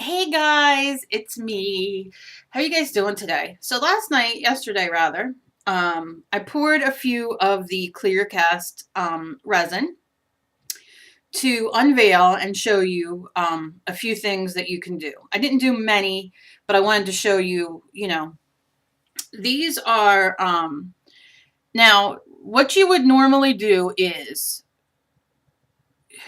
Hey guys, it's me. How you guys doing today? So yesterday rather, I poured a few of the clear cast resin to unveil and show you a few things that you can do. I didn't do many, but I wanted to show you, these are, now what you would normally do is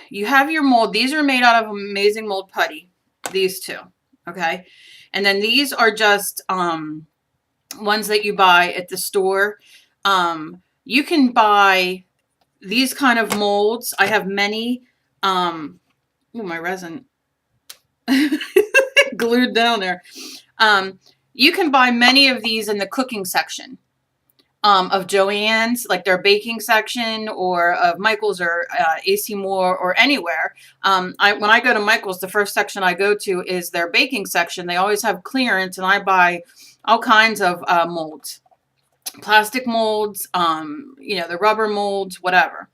you have your mold. These are made out of amazing mold putty, these two, okay? And then these are just ones that you buy at the store. You can buy these kind of molds. I have many. Oh, my resin glued down there. You can buy many of these in the cooking section of Joann's, like their baking section, or of Michael's or AC Moore or anywhere. When I go to Michael's, the first section I go to is their baking section. They always have clearance, and I buy all kinds of molds, plastic molds, the rubber molds, whatever.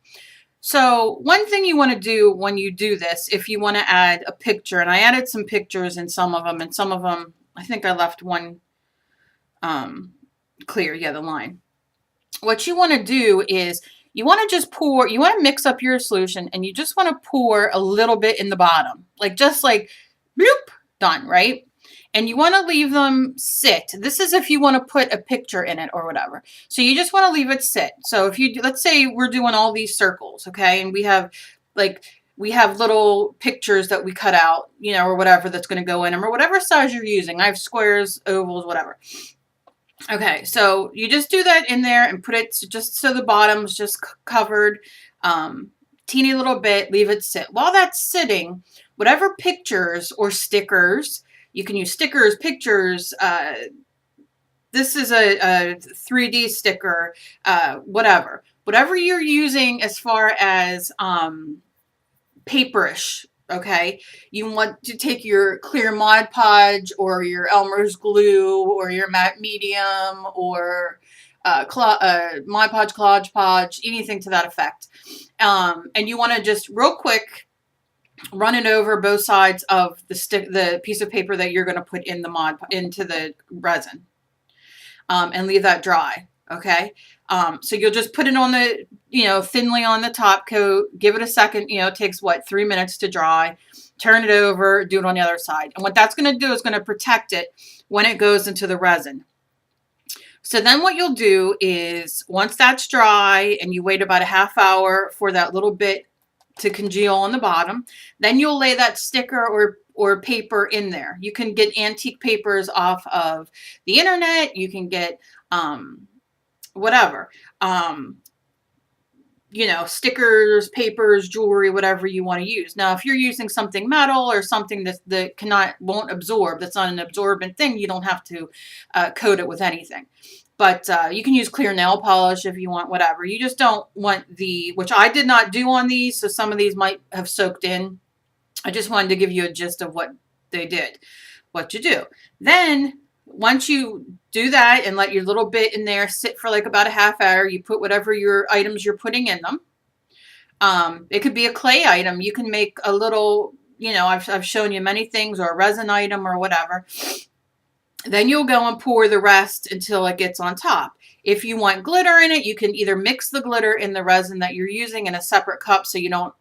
So one thing you want to do when you do this, if you want to add a picture, and I added some pictures in some of them, and some of them, I think I left one clear, yeah, the line. What you want to do is you want to just pour, you want to mix up your solution, and you just want to pour a little bit in the bottom, just like bloop, done, right? And you want to leave them sit. This is if you want to put a picture in it or whatever. So you just want to leave it sit. So if you, let's say we're doing all these circles, okay, and we have little pictures that we cut out, or whatever that's going to go in them, or whatever size you're using. I have squares, ovals, whatever. Okay, so you just do that in there and put it just so the bottom's just covered, teeny little bit, leave it sit. While that's sitting, whatever pictures or stickers, you can use stickers, pictures, this is a 3D sticker, whatever. Whatever you're using as far as paperish, okay, you want to take your clear Mod Podge or your Elmer's glue or your matte medium or Mod Podge, Collage Podge, anything to that effect, and you want to just real quick run it over both sides of the piece of paper that you're going to put in into the resin, and leave that dry. Okay. So you'll just put it on the, thinly on the top coat, give it a second, it takes 3 minutes to dry, turn it over, do it on the other side. And what that's going to do is going to protect it when it goes into the resin. So then what you'll do is once that's dry and you wait about a half hour for that little bit to congeal on the bottom, then you'll lay that sticker or paper in there. You can get antique papers off of the internet. You can get, whatever, stickers, papers, jewelry, whatever you want to use. Now, if you're using something metal or something that won't absorb, that's not an absorbent thing, you don't have to coat it with anything. But you can use clear nail polish if you want, whatever. You just don't want which I did not do on these, so some of these might have soaked in. I just wanted to give you a gist of what they did, what you do. Then, once you do that and let your little bit in there sit for about a half hour, you put whatever your items you're putting in them. It could be a clay item. You can make a little, I've shown you many things, or a resin item or whatever. Then you'll go and pour the rest until it gets on top. If you want glitter in it, you can either mix the glitter in the resin that you're using in a separate cup, so you don't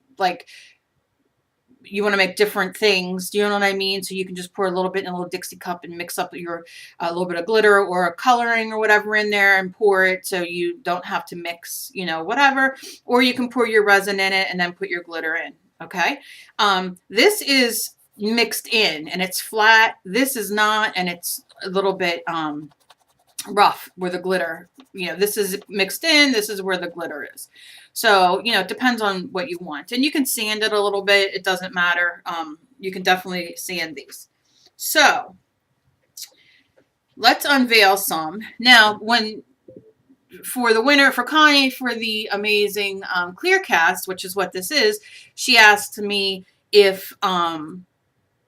you want to make different things. Do you know what I mean? So you can just pour a little bit in a little Dixie cup and mix up your little bit of glitter or a coloring or whatever in there and pour it, so you don't have to mix, whatever. Or you can pour your resin in it and then put your glitter in. Okay. This is mixed in and it's flat. This is not, and it's a little bit rough where the glitter, this is mixed in, this is where the glitter is. So, it depends on what you want. And you can sand it a little bit. It doesn't matter. You can definitely sand these. So, let's unveil some. Now, for the winner, for Connie, for the amazing clear cast, which is what this is, she asked me if,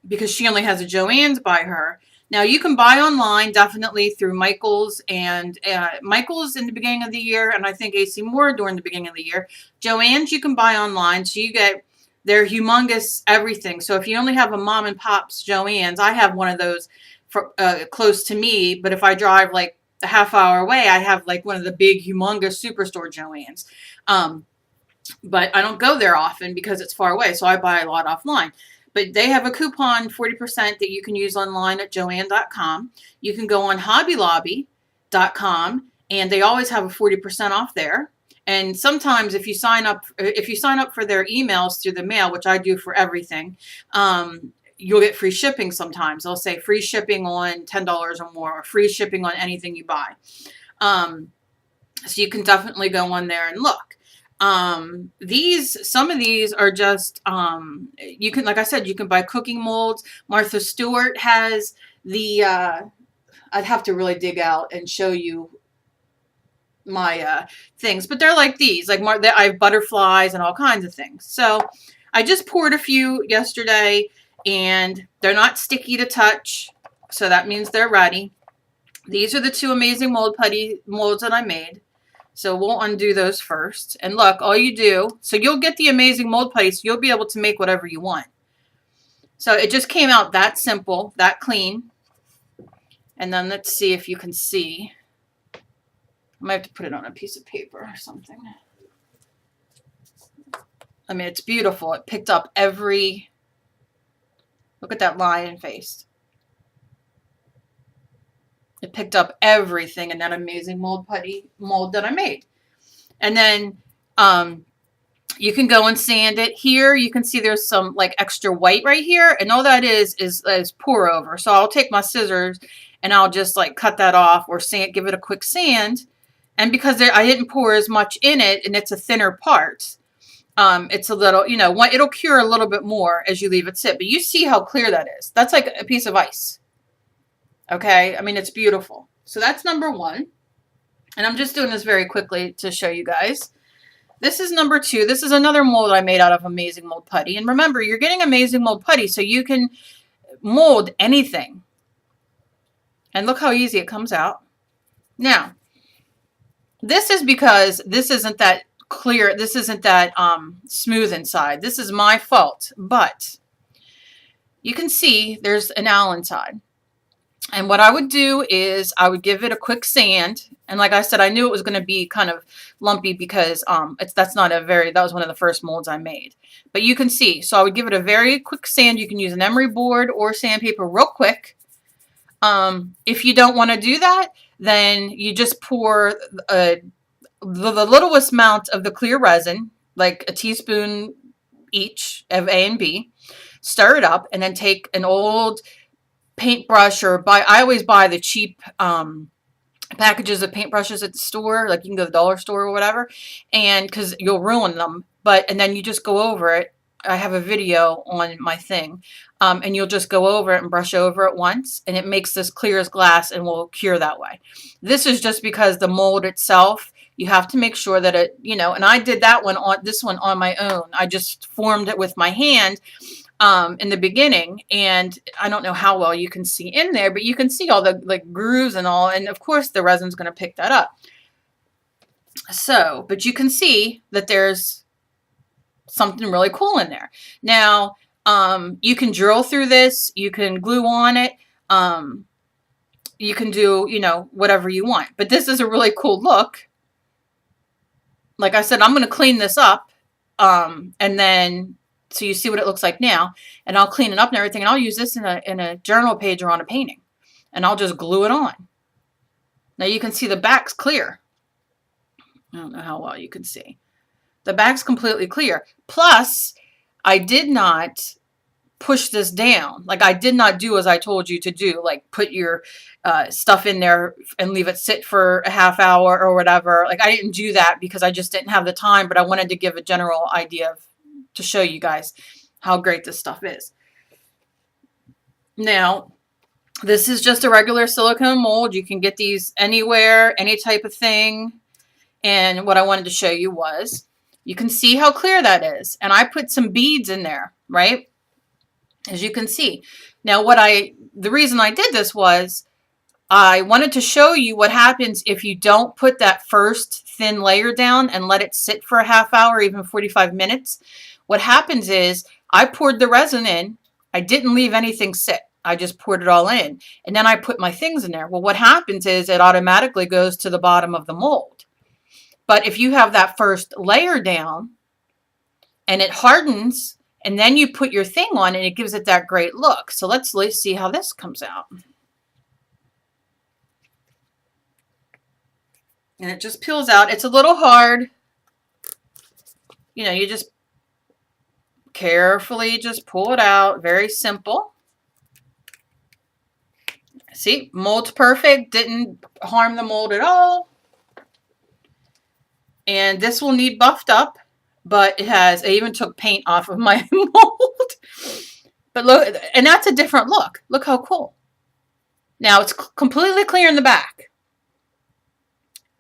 because she only has a Joann's by her. Now, you can buy online, definitely, through Michael's, and Michael's in the beginning of the year, and I think AC Moore during the beginning of the year. Joann's you can buy online, so you get They're humongous everything. So if you only have a mom and pop's Joann's, I have one of those for, close to me. But if I drive like a half hour away, I have like one of the big humongous superstore Joann's. But I don't go there often because it's far away. So I buy a lot offline. But they have a coupon 40% that you can use online at Joann.com. You can go on HobbyLobby.com and they always have a 40% off there. And sometimes if you sign up for their emails through the mail, which I do for everything, you'll get free shipping sometimes. They'll say free shipping on $10 or more, or free shipping on anything you buy. So you can definitely go on there and look. Some of these are just, you can, like I said, you can buy cooking molds. Martha Stewart has the, I'd have to really dig out and show you my, things, but they're like these, like I have butterflies and all kinds of things. So I just poured a few yesterday and they're not sticky to touch. So that means they're ready. These are the two amazing mold putty molds that I made. So we'll undo those first. And look, all you do, so you'll get the amazing mold putty, so you'll be able to make whatever you want. So it just came out that simple, that clean. And then let's see if you can see. I might have to put it on a piece of paper or something. I mean, it's beautiful. It picked up every, look at that lion face. It picked up everything in that amazing mold putty mold that I made. And then you can go and sand it. Here you can see there's some like extra white right here, and all that is pour over. So I'll take my scissors and I'll just like cut that off or give it a quick sand. And because I didn't pour as much in it and it's a thinner part, it's a little, it'll cure a little bit more as you leave it sit. But you see how clear that is. That's like a piece of ice. Okay, I mean, it's beautiful. So that's number one. And I'm just doing this very quickly to show you guys. This is number two. This is another mold I made out of amazing mold putty. And remember, you're getting amazing mold putty, so you can mold anything. And look how easy it comes out. Now, this is because this isn't that clear. This isn't that smooth inside. This is my fault. But you can see there's an Allen side. And what I would do is I would give it a quick sand. And like I said, I knew it was going to be kind of lumpy because that was one of the first molds I made. But you can see, so I would give it a very quick sand. You can use an emery board or sandpaper real quick. If you don't want to do that, then you just pour the littlest amount of the clear resin, like a teaspoon each of A and B, stir it up, and then take an old paintbrush I always buy the cheap packages of paintbrushes at the store, like you can go to the dollar store or whatever, and because you'll ruin them, and then you just go over it. I have a video on my thing, and you'll just go over it and brush over it once, and it makes this clear as glass and will cure that way. This is just because the mold itself, you have to make sure that it, and I did this one on my own. I just formed it with my hand in the beginning, and I don't know how well you can see in there, but you can see all the like grooves and all, and of course the resin's going to pick that up. So, but you can see that there's something really cool in there. Now, you can drill through this, you can glue on it, you can do, whatever you want, but this is a really cool look. Like I said, I'm going to clean this up, and then so you see what it looks like now, and I'll clean it up and everything, and I'll use this in a journal page or on a painting, and I'll just glue it on. Now you can see the back's clear. I don't know how well you can see. The back's completely clear. Plus, I did not push this down. Like I did not do as I told you to do, like put your stuff in there and leave it sit for a half hour or whatever. Like I didn't do that because I just didn't have the time, but I wanted to give a general idea to show you guys how great this stuff is. Now, this is just a regular silicone mold. You can get these anywhere, any type of thing. And what I wanted to show you was, you can see how clear that is. And I put some beads in there, right? As you can see. Now, the reason I did this was, I wanted to show you what happens if you don't put that first thin layer down and let it sit for a half hour, even 45 minutes. What happens is I poured the resin in. I didn't leave anything sit. I just poured it all in. And then I put my things in there. Well, what happens is it automatically goes to the bottom of the mold. But if you have that first layer down and it hardens, and then you put your thing on and it gives it that great look. So let's see how this comes out. And it just peels out. It's a little hard. You know, you just carefully just pull it out. Very simple. See, mold's perfect. Didn't harm the mold at all. And this will need buffed up, but it has, I even took paint off of my mold. But look, and that's a different look. Look how cool. Now it's completely clear in the back.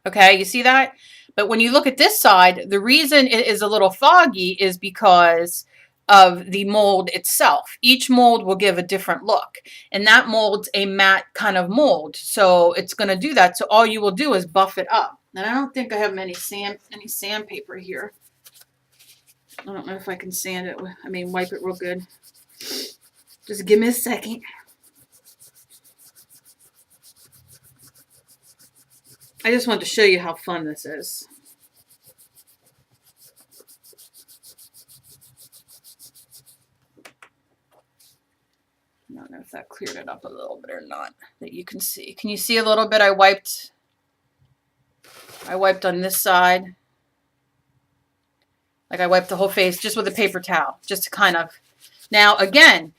Okay, you see that? But when you look at this side, the reason it is a little foggy is because of the mold itself. Each mold will give a different look. And that mold's a matte kind of mold. So it's going to do that. So all you will do is buff it up. And I don't think I have any sandpaper here. I don't know if I can sand it. I mean, wipe it real good. Just give me a second. I just wanted to show you how fun this is. I don't know if that cleared it up a little bit or not, that you can see. Can you see a little bit? I wiped on this side. Like I wiped the whole face just with a paper towel, just to kind of. Now again,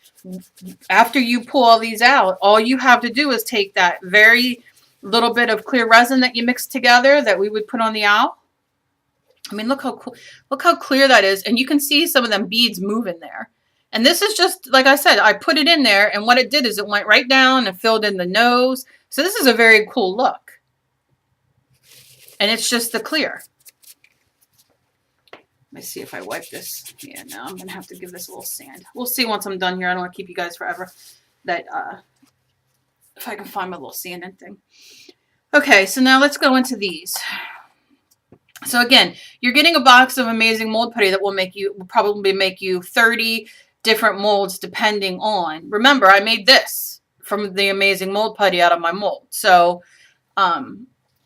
after you pull all these out, all you have to do is take that very little bit of clear resin that you mixed together that we would put on the owl. I mean, look how cool, look how clear that is. And you can see some of them beads move in there. And this is just, like I said, I put it in there, and what it did is it went right down and filled in the nose. So this is a very cool look. And it's just the clear. Let me see if I wipe this. Yeah, no, I'm going to have to give this a little sand. We'll see once I'm done here. I don't want to keep you guys forever. That, if I can find my little sanding thing. Okay, so now let's go into these. So again, you're getting a box of amazing mold putty that will probably make you 30 different molds depending on. Remember, I made this from the amazing mold putty out of my mold. So,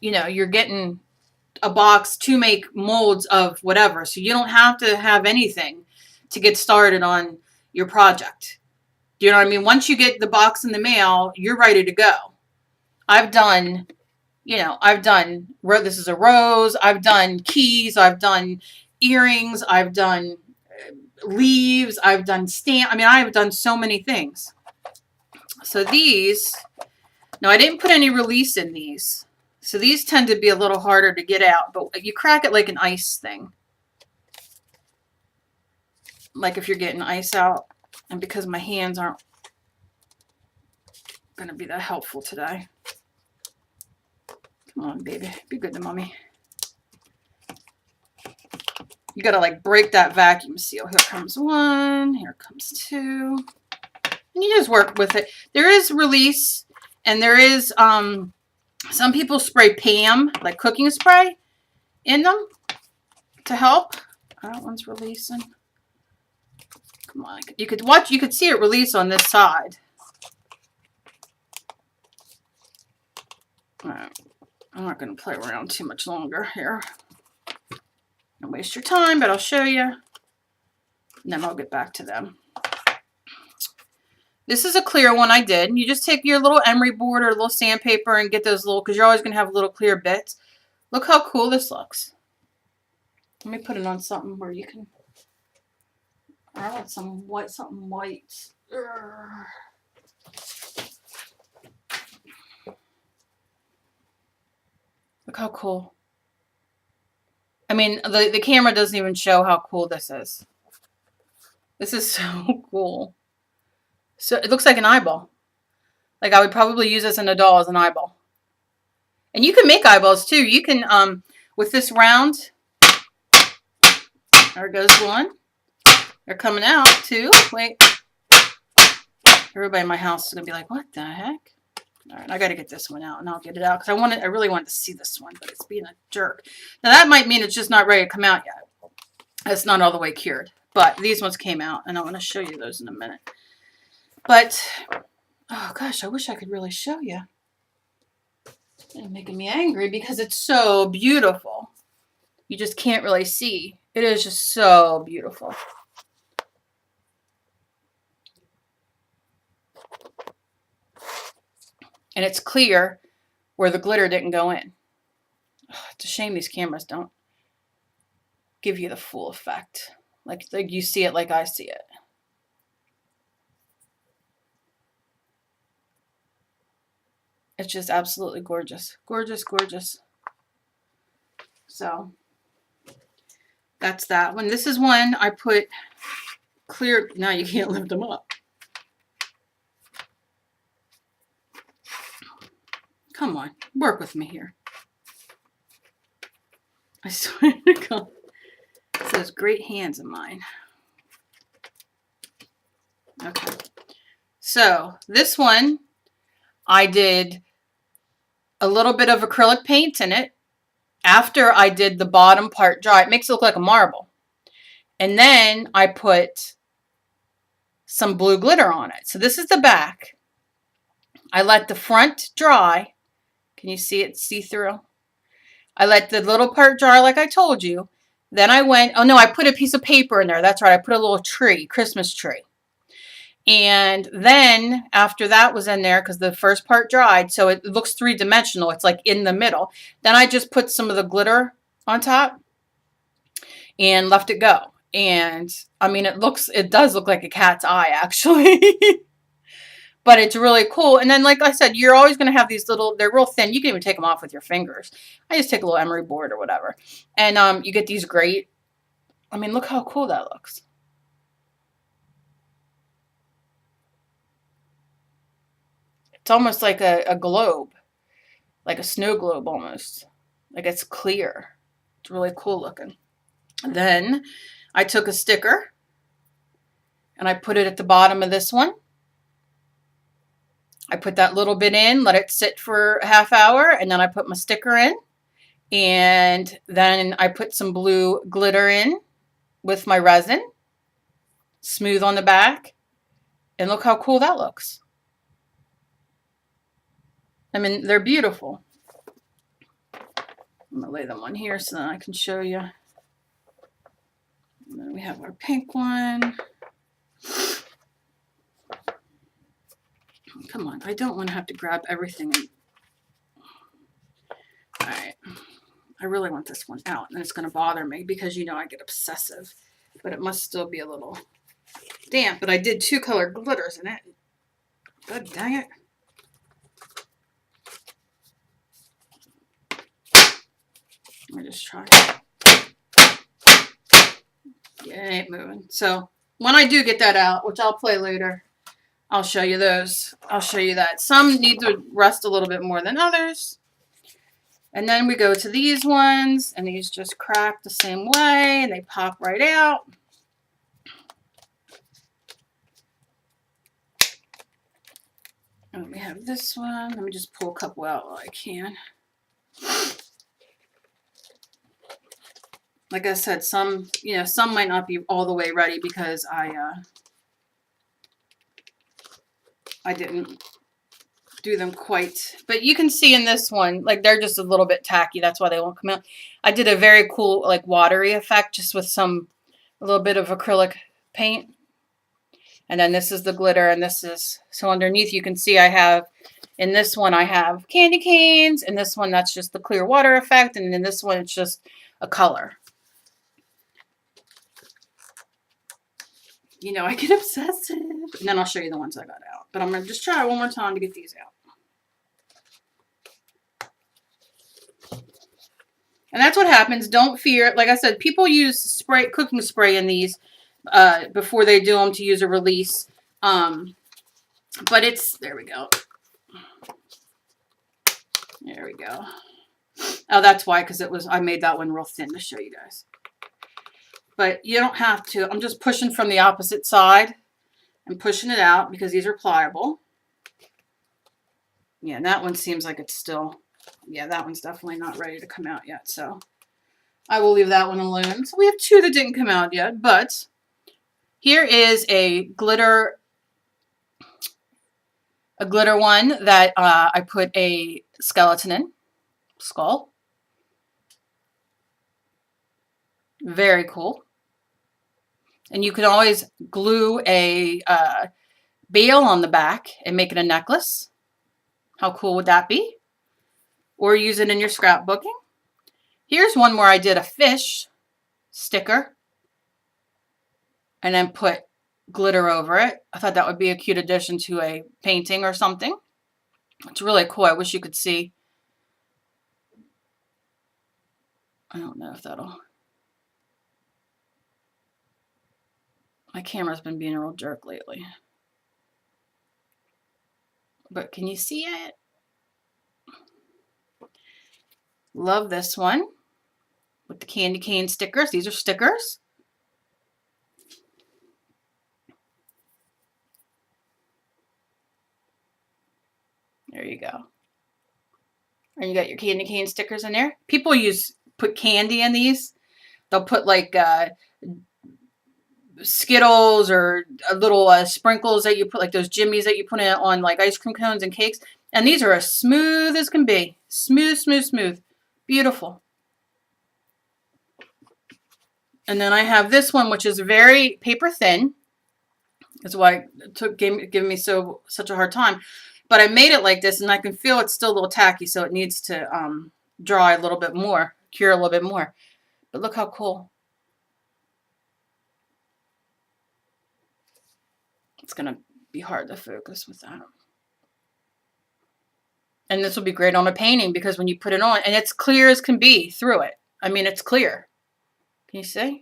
you know, you're getting a box to make molds of whatever. So you don't have to have anything to get started on your project. Do you know what I mean? Once you get the box in the mail, you're ready to go. I've done, you know, this is a rose. I've done keys. I've done earrings. I've done leaves. I've done stamp. I mean, I've done so many things. So these, no, I didn't put any release in these. So these tend to be a little harder to get out, but you crack it like an ice thing. Like if you're getting ice out, and because my hands aren't going to be that helpful today. Come on, baby. Be good to mommy. You got to like break that vacuum seal. Here comes one. Here comes two. And you just work with it. There is release, and there is, some people spray Pam, like cooking spray, in them to help. That one's releasing. Come on. You could watch, you could see it release on this side. All right. I'm not going to play around too much longer here. Don't waste your time, but I'll show you. And then I'll get back to them. This is a clear one I did. You just take your little emery board or a little sandpaper and get those little, because you're always going to have little clear bits. Look how cool this looks. Let me put it on something where you can. I want some white, something white. Urgh. Look how cool. I mean, the camera doesn't even show how cool this is. This is so cool. So it looks like an eyeball. Like I would probably use this in a doll as an eyeball. And you can make eyeballs too. You can, with this round, there goes one. They're coming out too. Wait. Everybody in my house is going to be like, what the heck? All right, I got to get this one out, and I'll get it out because I really wanted to see this one, but it's being a jerk. Now that might mean it's just not ready to come out yet. It's not all the way cured. But these ones came out, and I want to show you those in a minute. But, oh gosh, I wish I could really show you. It's making me angry because it's so beautiful. You just can't really see. It is just so beautiful. And it's clear where the glitter didn't go in. Oh, it's a shame these cameras don't give you the full effect. Like you see it like I see it. It's just absolutely gorgeous. Gorgeous, gorgeous. So that's that one. This is one I put clear. Now you can't lift them up. Come on, work with me here. I swear to God. It's those great hands of mine. Okay. So this one, I did a little bit of acrylic paint in it after I did the bottom part dry. It makes it look like a marble. And then I put some blue glitter on it. So this is the back. I let the front dry. Can you see it see through? I let the little part dry like I told you. Then I went, oh no, I put a piece of paper in there. That's right. I put a little tree, Christmas tree. And then after that was in there, because the first part dried, so it looks three-dimensional. It's like in the middle. Then I just put some of the glitter on top and left it go. And I mean, it does look like a cat's eye actually. But it's really cool. And then, like I said, you're always going to have these little, they're real thin. You can even take them off with your fingers. I just take a little emery board or whatever. And you get these great, I mean, look how cool that looks. It's almost like a globe, like a snow globe almost. Like it's clear. It's really cool looking. Then I took a sticker and I put it at the bottom of this one. I put that little bit in, let it sit for a half hour, and then I put my sticker in. And then I put some blue glitter in with my resin. Smooth on the back. And look how cool that looks. I mean, they're beautiful. I'm going to lay them on here so that I can show you. And then we have our pink one. Come on, I don't want to have to grab everything. All right, I really want this one out, and it's going to bother me because you know I get obsessive, but it must still be a little damp. But I did 2 color glitters in it. God dang it. Let me just try. Yeah, it ain't moving. So when I do get that out, which I'll play later, I'll show you those. I'll show you that. Some need to rest a little bit more than others. And then we go to these ones, and these just crack the same way, and they pop right out. And we have this one. Let me just pull a couple out while I can. Like I said, some might not be all the way ready because I didn't do them quite. But you can see in this one, like they're just a little bit tacky. That's why they won't come out. I did a very cool, like watery effect just with a little bit of acrylic paint. And then this is the glitter, and this is, so underneath you can see I have, in this one I have candy canes, and this one that's just the clear water effect, and in this one it's just a color. You know, I get obsessive. And then I'll show you the ones I got out. But I'm going to just try one more time to get these out. And that's what happens. Don't fear. Like I said, people use cooking spray in these before they do them to use a release. But it's, there we go. There we go. Oh, that's why, because I made that one real thin to show you guys. But you don't have to. I'm just pushing from the opposite side and pushing it out because these are pliable. Yeah, and that one seems like it's still, yeah, that one's definitely not ready to come out yet. So I will leave that one alone. So we have 2 that didn't come out yet, but Here is a glitter one that I put a skeleton in, skull. Very cool. And you can always glue a bale on the back and make it a necklace. How cool would that be? Or use it in your scrapbooking. Here's one where I did a fish sticker and then put glitter over it. I thought that would be a cute addition to a painting or something. It's really cool. I wish you could see. I don't know if that'll... My camera's been being a real jerk lately. But can you see it? Love this one with the candy cane stickers. These are stickers. There you go. And you got your candy cane stickers in there. People put candy in these. They'll put like Skittles or little sprinkles that you put, like those jimmies that you put in on like ice cream cones and cakes. And these are as smooth as can be. Smooth, smooth, smooth. Beautiful. And then I have this one, which is very paper thin. That's why it gave me such a hard time. But I made it like this, and I can feel it's still a little tacky, so it needs to dry a little bit more, cure a little bit more. But look how cool. It's going to be hard to focus with that. And this will be great on a painting because when you put it on, and it's clear as can be through it. I mean, it's clear. Can you see?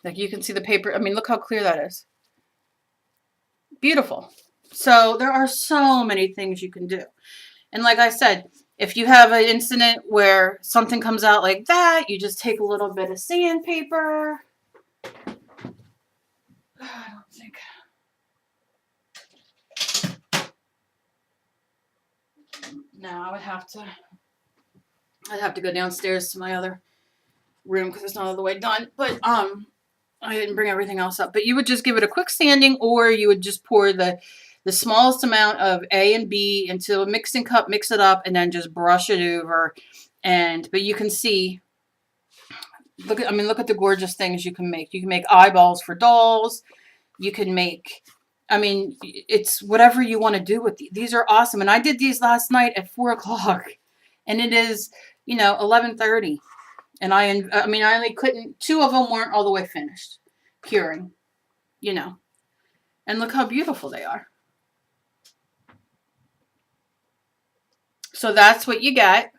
Like you can see the paper. I mean, look how clear that is. Beautiful. So there are so many things you can do. And like I said, if you have an incident where something comes out like that, you just take a little bit of sandpaper. I don't think. No, I'd have to go downstairs to my other room because it's not all the way done. But I didn't bring everything else up. But you would just give it a quick sanding, or you would just pour the smallest amount of A and B into a mixing cup, mix it up, and then just brush it over. But you can see, look at the gorgeous things you can make. You can make eyeballs for dolls. You can make, I mean, it's whatever you want to do with these. These are awesome. And I did these last night at 4 o'clock. And it is, 11:30. And I only couldn't, 2 of them weren't all the way finished curing, And look how beautiful they are. So that's what you get.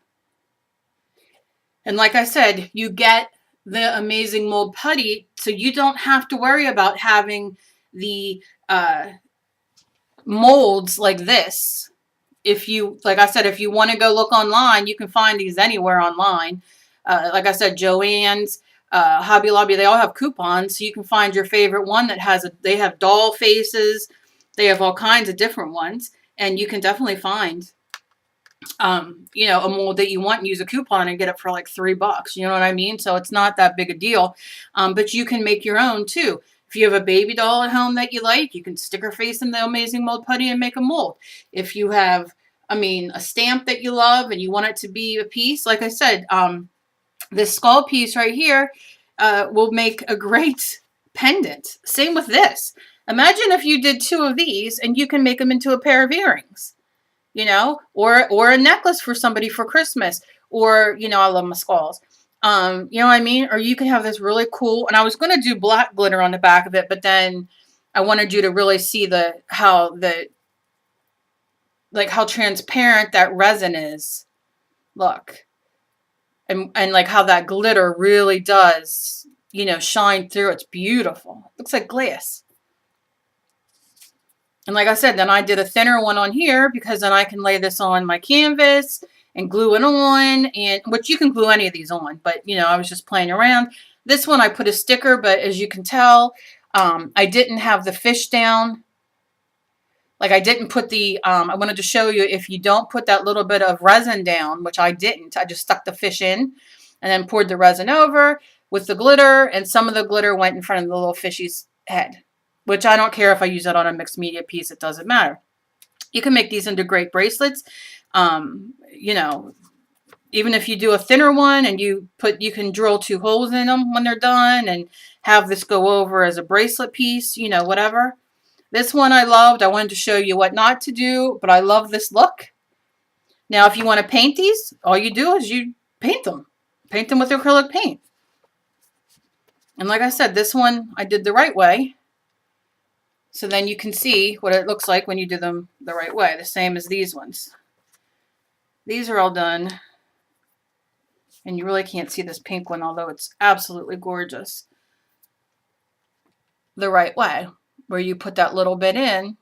And like I said, you get the amazing mold putty, so you don't have to worry about having the molds like this. Like I said, if you want to go look online, you can find these anywhere online. Like I said, Joann's, Hobby Lobby, they all have coupons, so you can find your favorite one that they have doll faces. They have all kinds of different ones, and you can definitely find a mold that you want and use a coupon and get it for like $3. You know what I mean? So it's not that big a deal. But you can make your own too. If you have a baby doll at home that you like, you can stick her face in the amazing mold putty and make a mold. If you have, a stamp that you love and you want it to be a piece, like I said, this skull piece right here will make a great pendant. Same with this. Imagine if you did 2 of these and you can make them into a pair of earrings. Or a necklace for somebody for Christmas, or, I love my skulls. You know what I mean? Or you can have this really cool, and I was going to do black glitter on the back of it, but then I wanted you to really see how transparent that resin is. Look. And like how that glitter really does, shine through. It's beautiful. It looks like glass. And like I said, then I did a thinner one on here because then I can lay this on my canvas and glue it on, which you can glue any of these on, but I was just playing around. This one I put a sticker, but as you can tell, I didn't have the fish down. Like I didn't put the, I wanted to show you if you don't put that little bit of resin down, which I didn't, I just stuck the fish in and then poured the resin over with the glitter, and some of the glitter went in front of the little fishy's head, which I don't care if I use that on a mixed media piece, it doesn't matter. You can make these into great bracelets. You know, even if you do a thinner one and you can drill 2 holes in them when they're done and have this go over as a bracelet piece, you know, whatever. This one I loved. I wanted to show you what not to do, but I love this look. Now, if you want to paint these, all you do is you paint them. Paint them with acrylic paint. And like I said, this one I did the right way. So then you can see what it looks like when you do them the right way. The same as these ones. These are all done. And you really can't see this pink one, although it's absolutely gorgeous. The right way, where you put that little bit in.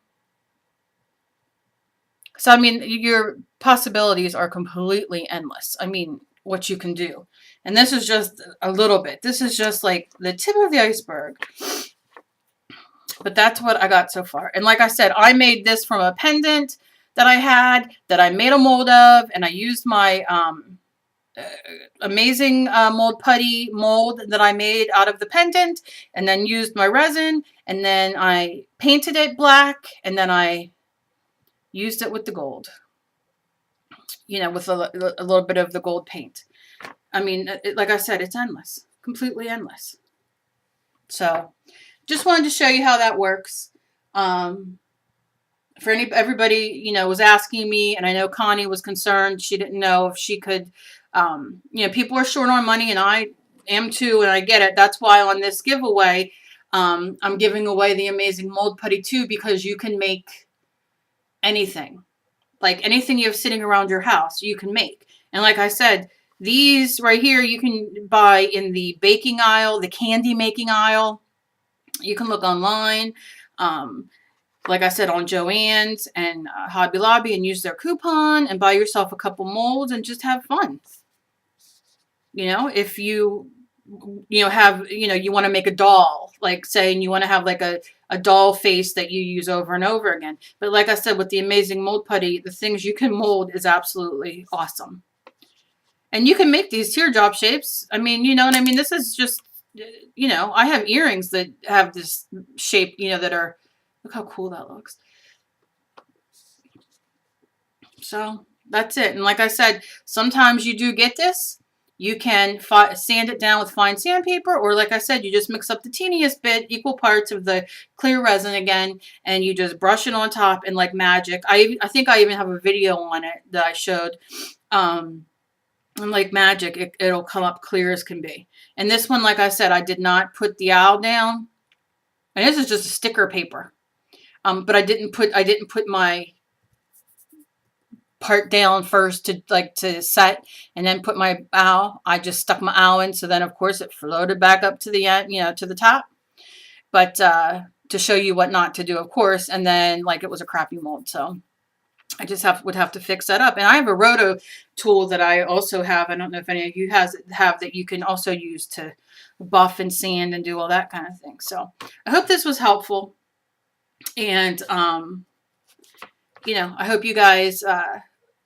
So, I mean, your possibilities are completely endless. I mean, what you can do. And this is just a little bit. This is just like the tip of the iceberg. But that's what I got so far. And like I said, I made this from a pendant that I had, that I made a mold of, and I used my amazing mold putty mold that I made out of the pendant, and then used my resin, and then I painted it black, and then I used it with the gold, you know, with a little bit of the gold paint. I mean, like I said, it's endless, completely endless. So just wanted to show you how that works. For everybody, you know, was asking me, and I know Connie was concerned. She didn't know if she could, you know, people are short on money, and I am too, and I get it. That's why on this giveaway, I'm giving away the amazing mold putty too, because you can make anything. Like anything you have sitting around your house, you can make. And like I said, these right here, you can buy in the baking aisle, the candy making aisle. You can look online. Like I said, on Joann's and Hobby Lobby, and use their coupon and buy yourself a couple molds and just have fun. You know, if you have, you want to make a doll, like saying you want to have like a doll face that you use over and over again. But like I said, with the amazing mold putty, the things you can mold is absolutely awesome. And you can make these teardrop shapes. I mean, you know what I mean? This is just, I have earrings that have this shape, that are, look how cool that looks. So that's it. And like I said, sometimes you do get this. You can sand it down with fine sandpaper, or like I said, you just mix up the teeniest bit, equal parts of the clear resin again, and you just brush it on top, and like magic. I think I even have a video on it that I showed. And like magic, it'll come up clear as can be. And this one, like I said, I did not put the owl down. And this is just a sticker paper. But I didn't put my part down first to set, and then put my owl. I just stuck my owl in, so then of course it floated back up to the end, to the top. But to show you what not to do, of course. And then like it was a crappy mold, so I just would have to fix that up. And I have a roto tool that I also have. I don't know if any of you have that you can also use to buff and sand and do all that kind of thing. So I hope this was helpful. And, I hope you guys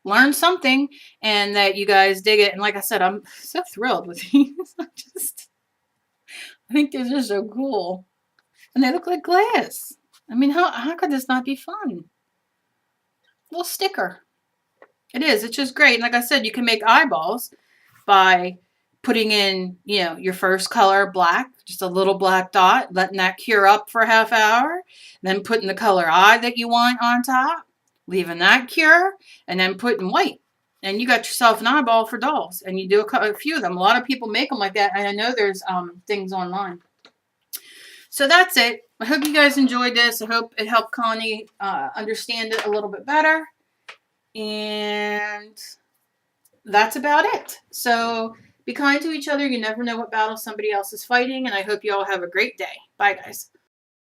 learned something and that you guys dig it. And like I said, I'm so thrilled with these. I think these are so cool. And they look like glass. I mean, how could this not be fun? Little sticker. It is. It's just great. And like I said, you can make eyeballs by putting in, your first color, black, just a little black dot, letting that cure up for a half hour, then putting the color eye that you want on top, leaving that cure, and then putting white. And you got yourself an eyeball for dolls. And you do a few of them. A lot of people make them like that. And I know there's things online. So that's it. I hope you guys enjoyed this. I hope it helped Connie understand it a little bit better. And that's about it. So be kind to each other. You never know what battle somebody else is fighting. And I hope you all have a great day. Bye, guys.